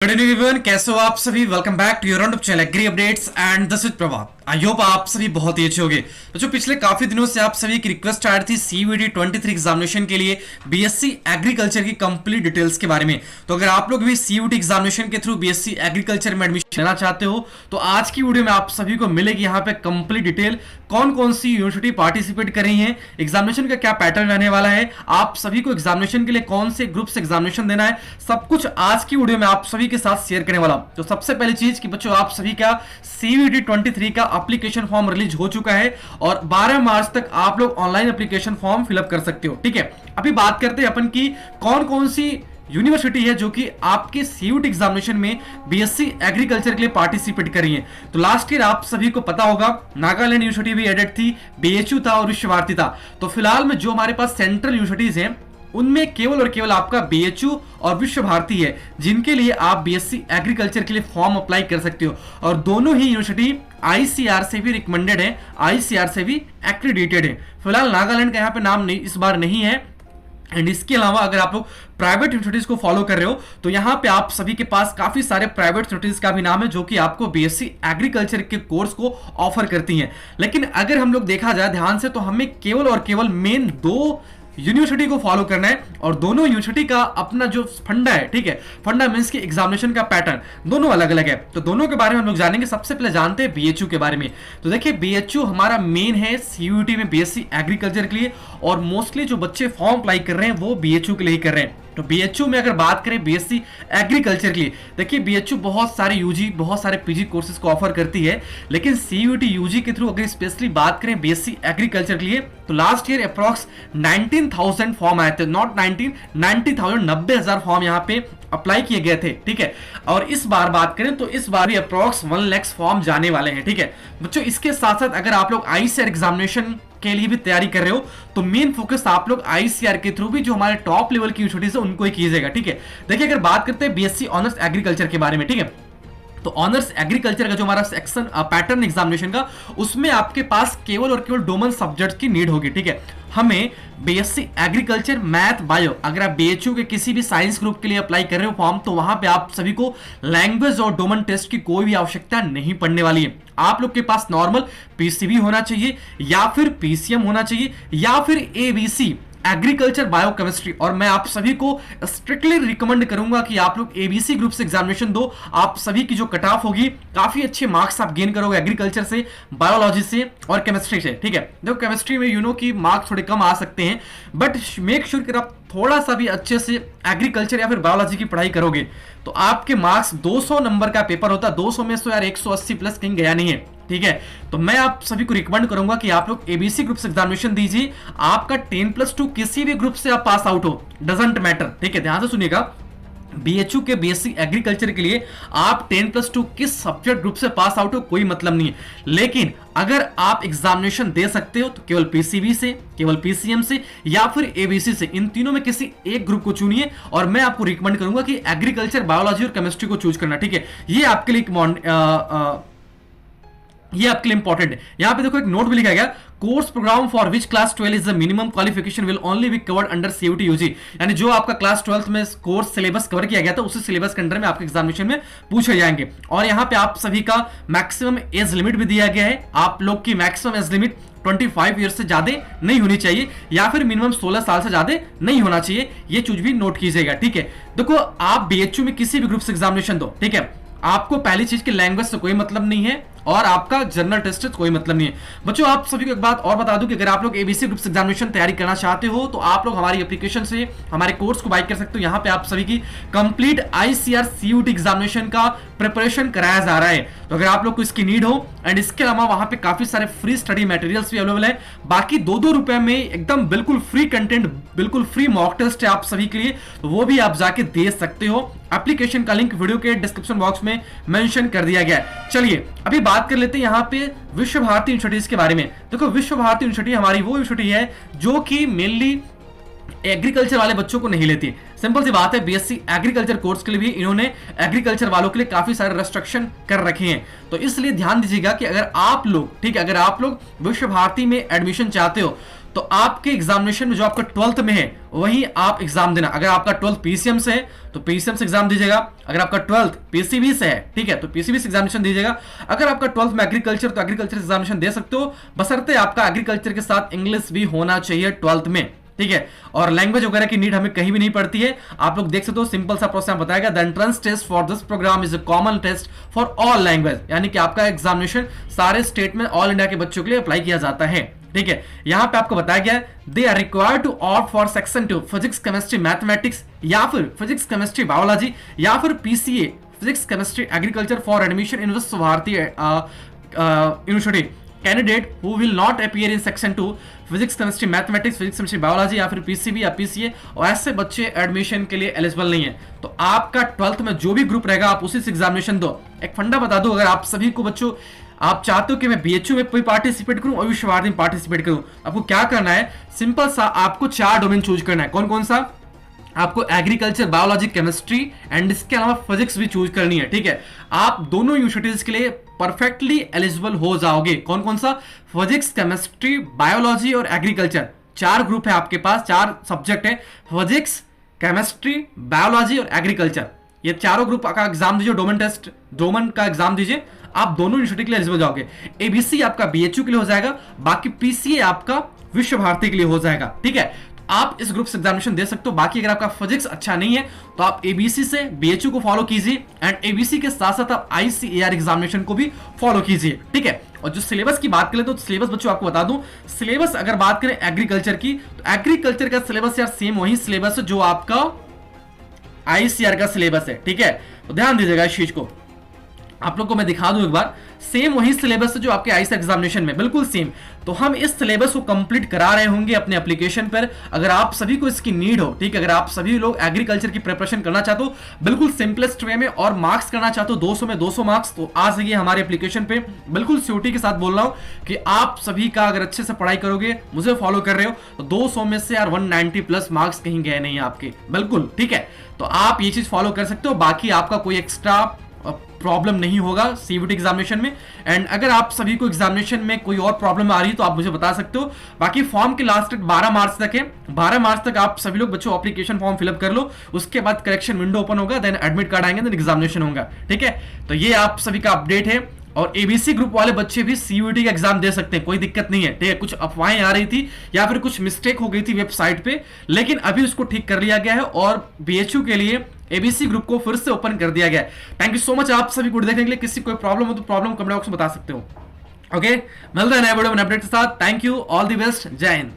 Good evening everyone, कैसे हो आप सभी। Welcome back to your round off channel agri updates and this is Prabhat. I hope आप सभी बहुत ही अच्छे होंगे। बच्चों, पिछले काफी दिनों से आप सभी की रिक्वेस्ट आ रही थी सीयूईटी 23 एग्जामिनेशन के लिए बीएससी एग्रीकल्चर की कंप्लीट डिटेल्स के बारे में। तो अगर आप लोग भी सीयूईटी एग्जामिनेशन के थ्रू बीएससी एग्रीकल्चर में एडमिशन लेना चाहते हो तो आज की वीडियो में आप सभी को मिलेगी यहाँ पे कंप्लीट डिटेल, कौन कौन सी यूनिवर्सिटी पार्टिसिपेट कर रही है, एग्जामिनेशन का क्या पैटर्न रहने वाला है, आप सभी को एग्जामिनेशन के लिए कौन से ग्रुप से एग्जामिनेशन देना है, सब कुछ आज की वीडियो में आप सभी के साथ शेयर करने वाला। तो सबसे पहली चीज कि बच्चों, आप सभी का सीयूईटी 23 का एप्लीकेशन फॉर्म रिलीज हो चुका है और 12 मार्च तक आप लोग ऑनलाइन एप्लीकेशन फॉर्म फिलअप कर सकते हो। ठीक है, अभी बात करते हैं अपन की कौन कौन सी यूनिवर्सिटी है जो कि आपके सीयूईटी एग्जामिनेशन में बीएससी एग्रीकल्चर के लिए पार्टिसिपेट कर रही है। तो लास्ट ईयर आप सभी को पता होगा नागालैंड यूनिवर्सिटी भी एडेड थी, बीएचयू था और विश्व भारती था। तो फिलहाल में जो हमारे पास सेंट्रल यूनिवर्सिटीज हैं उनमें केवल और केवल आपका बीएचयू और विश्व भारती है जिनके लिए आप बीएससी एग्रीकल्चर के लिए फॉर्म अप्लाई कर सकते हो। और दोनों ही यूनिवर्सिटी आईसीआर से भी रिकमेंडेड है, आईसीआर से भी एक्रेडिटेड है। फिलहाल नागालैंड का यहाँ पे नाम नहीं, इस बार नहीं है। एंड इसके अलावा अगर आप लोग प्राइवेट यूनिवर्सिटीज को फॉलो कर रहे हो तो यहाँ पे आप सभी के पास काफी सारे प्राइवेट यूनिवर्सिटीज का भी नाम है जो कि आपको बीएससी एग्रीकल्चर के कोर्स को ऑफर करती हैं। लेकिन अगर हम लोग देखा जाए ध्यान से तो हमें केवल और केवल मेन दो यूनिवर्सिटी को फॉलो करना है और दोनों यूनिवर्सिटी का अपना जो फंडा है, ठीक है, फंडा मींस की एग्जामिनेशन का पैटर्न दोनों अलग अलग है। तो दोनों के बारे में हम लोग जानेंगे। सबसे पहले जानते हैं बीएचयू के बारे में। तो देखिए, बीएचयू हमारा मेन है सीयूईटी में बीएससी एग्रीकल्चर के लिए और मोस्टली जो बच्चे फॉर्म अप्लाई कर रहे हैं वो बीएचयू के लिए ही कर रहे हैं। तो बीएचयू में अगर बात करें बीएससी एग्रीकल्चर के लिए, देखिए बीएचयू बहुत सारे यूजी बहुत सारे पीजी कोर्सेज को ऑफर करती है, लेकिन सीयूईटी यूजी के थ्रू अगर स्पेशली बात करें बीएससी एग्रीकल्चर के लिए तो लास्ट ईयर अप्रॉक्स 19,000 फॉर्म आए थे, नॉट 19, 90,000, 90,000 फॉर्म यहाँ पे अप्लाई किए गए थे। ठीक है, और इस बार बात करें तो इस बार भी अप्रॉक्स 1 लाख फॉर्म जाने वाले हैं। ठीक है बच्चों, इसके साथ साथ अगर आप लोग आईसीआर एग्जामिनेशन के लिए भी तैयारी कर रहे हो तो मेन फोकस आप लोग आईसीआर के थ्रू भी जो हमारे टॉप लेवल की यूनिवर्सिटीज है उनको ही कीजिएगा। ठीक है, देखिए अगर बात करते हैं बीएससी ऑनर्स एग्रीकल्चर के बारे में, ठीक है, तो ऑनर्स एग्रीकल्चर का जो हमारा सेक्शन पैटर्न एग्जामिनेशन का, उसमें आपके पास केवल और केवल डोमेन सब्जेक्ट की नीड होगी। ठीक है, हमें बीएससी एग्रीकल्चर मैथ बायो, अगर आप बीएचयू के किसी भी साइंस ग्रुप के लिए अप्लाई कर रहे हो फॉर्म तो वहां पे आप सभी को लैंग्वेज और डोमेन टेस्ट की कोई भी आवश्यकता नहीं पड़ने वाली है। आप लोग के पास नॉर्मल पीसीबी होना चाहिए या फिर पीसीएम होना चाहिए या फिर एबीसी एग्रीकल्चर बायोकेमिस्ट्री। और मैं आप सभी को स्ट्रिक्टली रिकमेंड करूंगा कि आप लोग एबीसी ग्रुप से एग्जामिनेशन दो। आप सभी की जो कट ऑफ होगी, काफी अच्छे मार्क्स आप गेन करोगे एग्रीकल्चर से, बायोलॉजी से और केमिस्ट्री से। ठीक है, देखो केमिस्ट्री में यू नो की मार्क्स थोड़े कम आ सकते हैं, बट मेक श्योर कि आप थोड़ा सा भी अच्छे से एग्रीकल्चर या फिर बायोलॉजी की पढ़ाई करोगे तो आपके मार्क्स 200 नंबर का पेपर होता है, 200 में से यार 180 प्लस कहीं गया नहीं है। ठीक है, तो मैं आप सभी को रिकमेंड करूंगा कि आप लोग एबीसी ग्रुप से एग्जामिनेशन दीजिए। आपका 10+2 किसी भी ग्रुप से आप पास आउट हो, डजंट मैटर। ठीक है, ध्यान से सुनिएगा, बीएचयू के बीएससी एग्रीकल्चर के लिए आप 10+2 किस सब्जेक्ट ग्रुप से पास आउट हो कोई मतलब नहीं है, लेकिन अगर आप एग्जामिनेशन दे सकते हो तो केवल पीसीबी से, केवल पीसीएम से या फिर एबीसी से, इन तीनों में किसी एक ग्रुप को चुनिए और मैं आपको रिकमेंड करूंगा कि एग्रीकल्चर, बायोलॉजी और केमिस्ट्री को चूज करना। ठीक है, ये आपके लिए इंपॉर्टेंट है। यहां पे देखो एक नोट भी लिखा गया, course program for which class 12 is the minimum qualification will only be covered under CUET UG. यानी जो आपका क्लास 12 में कोर्स सिलेबस कवर किया गया था उसी सिलेबस के अंडर में आपके एग्जामिनेशन में पूछे जाएंगे। और यहां पे आप सभी का मैक्सिमम एज लिमिट भी दिया गया है। आप लोग की मैक्सिमम एज लिमिट 25 ईयर से ज्यादा नहीं होनी चाहिए या फिर मिनिमम 16 साल से ज्यादा नहीं होना चाहिए। ये चीज भी नोट कीजिएगा। ठीक है, देखो आप बीएचयू में किसी भी ग्रुप से एग्जामिनेशन दो, ठीक है, आपको पहली चीज की लैंग्वेज से कोई मतलब नहीं है और आपका जनरल टेस्ट से कोई मतलब नहीं है। बच्चों, आप सभी को एक बात और बता दूं कि अगर आप लोग एबीसी ग्रुप से एग्जामिनेशन तैयारी करना चाहते हो तो आप लोग हमारी एप्लीकेशन से हमारे कोर्स को बाय कर सकते हो। यहां पे आप सभी की कंप्लीट आईसीआर सीयूईटी एग्जामिनेशन का प्रिपरेशन कराया जा रहा है। तो अगर आप लोग को इसकी नीड हो, एंड इसके अलावा वहां पे काफी सारे फ्री स्टडी मटेरियल्स भी अवेलेबल है। बाकी 2-2 रुपए में एकदम बिल्कुल फ्री कंटेंट, बिल्कुल फ्री मॉक टेस्ट है आप सभी के लिए, तो वो भी आप जाके दे सकते हो। एप्लीकेशन का लिंक वीडियो के डिस्क्रिप्शन बॉक्स में मेंशन कर दिया गया है। चलिए अभी बात कर लेते हैं यहाँ पे विश्व भारती यूनिवर्सिटीज के बारे में। देखो विश्व भारती यूनिवर्सिटी हमारी वो यूनिवर्सिटी है जो कि मेनली एग्रीकल्चर वाले बच्चों को नहीं लेती। सिंपल सी बात है, बीएससी एग्रीकल्चर कोर्स के लिए भी इन्होंने एग्रीकल्चर वालों के लिए काफी सारे रेस्ट्रिक्शन कर रखे हैं। तो इसलिए ध्यान दीजिएगा कि अगर आप लोग, ठीक है, अगर आप लोग विश्व भारती में एडमिशन चाहते हो तो आपके एग्जामिनेशन में जो आपका 12th में है वही आप एग्जाम देना। अगर आपका 12th पीसीएम से है तो पीसीएम से एग्जाम दीजिएगा, अगर आपका 12th पीसीबी से है, ठीक है, तो पीसीबी से एग्जामिनेशन दीजिएगा। अगर आपका 12th में एग्रीकल्चर तो एग्रीकल्चर एग्जामिनेशन दे सकते हो, बशर्ते आपका एग्रीकल्चर के साथ इंग्लिश भी होना चाहिए 12th में, ठीक है। और लैंग्वेज वगैरह की नीड हमें कहीं भी नहीं पड़ती है, आप लोग देख सकते हो, सिंपल सा प्रोसेस बताएगा। The entrance test for this program is a common test for all language, यानी कि आपका एग्जामिनेशन सारे स्टेट में ऑल इंडिया के बच्चों के लिए अप्लाई किया जाता है, ठीक है। यहां पे आपको बताया गया है they are required to opt for section 2 physics chemistry mathematics, या फिर फिजिक्स केमिस्ट्री बायोलॉजी, या फिर PCA physics chemistry agriculture for admission in Visva Bharati university. Candidate who will not appear in section 2 physics chemistry mathematics, physics chemistry biology या फिर PCB या PCA, और ऐसे बच्चे एडमिशन के लिए एलिजिबल नहीं है। तो आपका 12th में जो भी ग्रुप रहेगा आप उसी से एग्जामिनेशन दो। एक फंडा बता दो, अगर आप सभी को बच्चों आप चाहते हो कि मैं बीएचयू में कोई पार्टिसिपेट करूं और विश्व भारती में पार्टिसिपेट करूं, आपको क्या करना है, सिंपल सा आपको 4 डोमेन चूज करना है। कौन कौन सा? आपको एग्रीकल्चर, बायोलॉजी, केमिस्ट्री एंड इसके अलावा फिजिक्स भी चूज करनी है, ठीक है। आप दोनों यूनिवर्सिटीज के लिए परफेक्टली एलिजिबल हो जाओगे। कौन कौन सा? फिजिक्स, केमिस्ट्री, बायोलॉजी और एग्रीकल्चर। 4 ग्रुप है आपके पास, 4 सब्जेक्ट है, फिजिक्स, केमिस्ट्री, बायोलॉजी और एग्रीकल्चर। ये चारों ग्रुप का एग्जाम दीजिए, डोमेन टेस्ट, डोमेन का एग्जाम दीजिए, आप दोनों यूनिवर्सिटी के लिए एलिजिबल जाओगे। एबीसी आपका बीएचयू के लिए हो जाएगा, बाकी पीसीए आपका विश्व भारती के लिए हो जाएगा, ठीक है। आप इस ग्रुप से एग्जामिनेशन दे सकते हो। बाकी अगर आपका फिजिक्स अच्छा नहीं है तो आप एबीसी से बीएचयू को फॉलो कीजिए, एंड एबीसी के साथ साथ आप आईसीएआर एग्जामिनेशन को भी फॉलो कीजिए, ठीक है। और जो सिलेबस की बात करें तो सिलेबस बच्चों आपको बता दूं, सिलेबस अगर बात करें एग्रीकल्चर की तो एग्रीकल्चर का सिलेबस यार सेम वही सिलेबस है जो आपका आईसीआर का सिलेबस है, ठीक है। तो ध्यान दीजिएगा इस चीज को, आप लोग को मैं दिखा दूं एक बार, सेम वही सिलेबस है जो आपके आईसीआर एग्जामिनेशन में, बिल्कुल सेम। तो हम इस सिलेबस को कंप्लीट करा रहे होंगे अपने एप्लीकेशन पर। अगर आप सभी को इसकी नीड हो, ठीक है, अगर आप सभी लोग एग्रीकल्चर की प्रिपरेशन करना चाहते हो बिल्कुल सिंपलेस्ट वे में और मार्क्स करना चाहते हो 200 में 200 मार्क्स, तो आ जाइए हमारे एप्लीकेशन पे। बिल्कुल सियोरिटी के साथ बोल रहा हूं कि आप सभी का अगर अच्छे से पढ़ाई करोगे, मुझे फॉलो कर रहे हो, तो 200 में से यार 190 प्लस मार्क्स कहीं गए नहीं आपके, बिल्कुल, ठीक है। तो आप ये चीज फॉलो कर सकते हो, बाकी आपका कोई एक्स्ट्रा प्रॉब्लम नहीं होगा सीवीटी एग्जामिनेशन में। एंड अगर आप सभी को एग्जामिनेशन में कोई और प्रॉब्लम आ रही है तो आप मुझे बता सकते हो। बाकी फॉर्म की लास्ट डेट 12 मार्च तक है, 12 मार्च तक आप सभी लोग बच्चों एप्लीकेशन फॉर्म फिलअप कर लो, उसके बाद करेक्शन विंडो ओपन होगा, देन एडमिट कार्ड आएंगे, देन एग्जामिनेशन होगा, ठीक है। तो ये आप सभी का अपडेट है। और एबीसी ग्रुप वाले बच्चे भी सीयूईटी का एग्जाम दे सकते हैं, कोई दिक्कत नहीं है, ठीक है। कुछ अफवाहें आ रही थी या फिर कुछ मिस्टेक हो गई थी वेबसाइट पे, लेकिन अभी उसको ठीक कर लिया गया है और बीएचयू के लिए एबीसी ग्रुप को फिर से ओपन कर दिया गया है। थैंक यू सो मच आप सभी को देखने के लिए। किसी कोई प्रॉब्लम हो तो प्रॉब्लम कमेंट बॉक्स में बता सकते हो। ओके, मिलते हैं नए वीडियो में अपडेट के साथ। Thank you, all the best, जय हिंद।